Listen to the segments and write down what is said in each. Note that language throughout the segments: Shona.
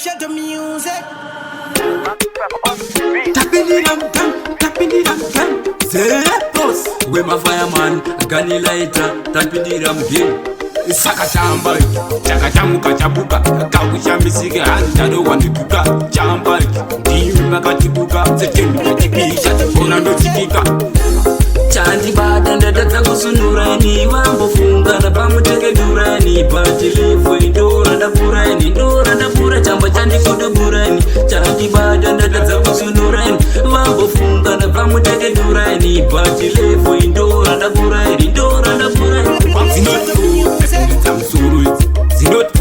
Connection to music. Tapping Zeros, we my fireman, gunny lighter, tapping game. Saka chamba, chakachamuka chabuka, kawisha misika, I don't want to kuka, chamba, makatibuka, zetemikakikisha, onando chikika. Chanti badanda tatakusunurani, wambofunga na pamuteke durani, patilifu indora da pura, chamba chanti kuduburani. Chanti badanda tatakusunurani, wambofunga na pamuteke durani, patilifu indora da pura. Zinot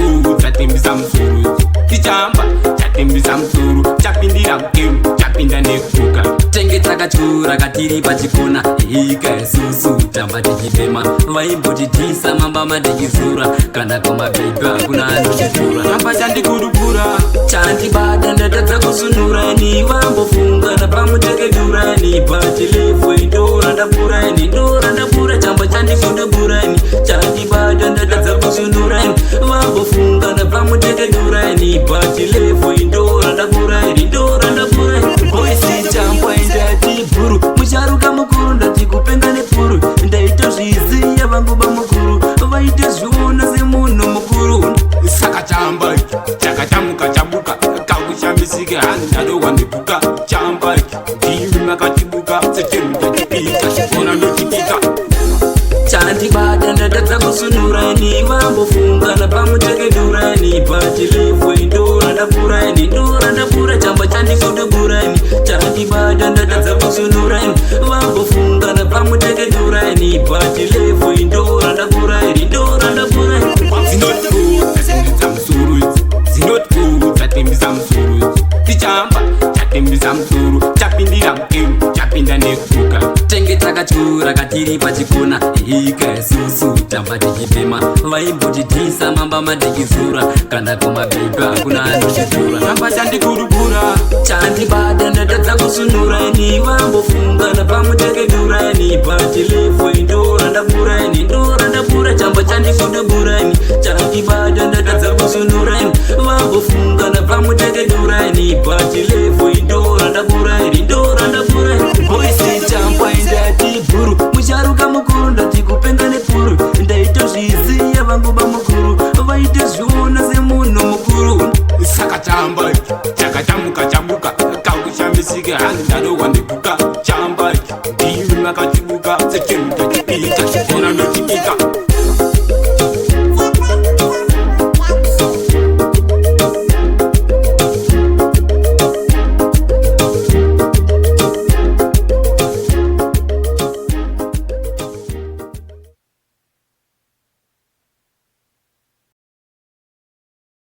tatimbisamsuru, kichamba tatimbisamsuru, chapindira game, chapinda nekuka. Tenge takachura katiri pachikona, ika susu tamba tichitema, vaimbotitisa mamba madikizura, kana koma beba kuna anochitura. Chamba chanti kudupura, chanti badanda tatakusunurani, vambofunga na pamuteke durani, patilifu indora da pura, chamba chanti kuduburani. Chanti badanda tatakusunurani, vambofunga na pamuteke durani, patilifu indora da pura. Voice chamba indati puru, musharuka mukuru ndati kupenga ne puru. Ndaita zviziya vangu bamukuru, vaite zviona semunhu mukuru. Saka chamba chakachamuka chabuka, kakushambisika handado wandipuka. Chamba ndimi makatibuka, setemikakipika, ona ndotikika. Chanti badanda tatakusunurani, vambofunga na pamuteke durani, patilifu indora da pura, chamba chanti kuduburani. Chanti badanda tatakusunurani, vambofunga na pamuteke durani, patilifu indora da pura. Zinot tatimbisamsuru, kichamba tatimbisamsuru, chapindira game, chapinda nekuka. Tenge takachura katiri pachikona, ika susu tamba tichitema, vaimbotitisa mamba madikizura, kana koma beba kuna anochitura. Chamba chanti kudupura, chanti badanda tatakusunurani, vambofunga na pamuteke durani, patilifu indora da pura, chamba chanti kuduburani. Chanti badanda tatakusunurani, vambofunga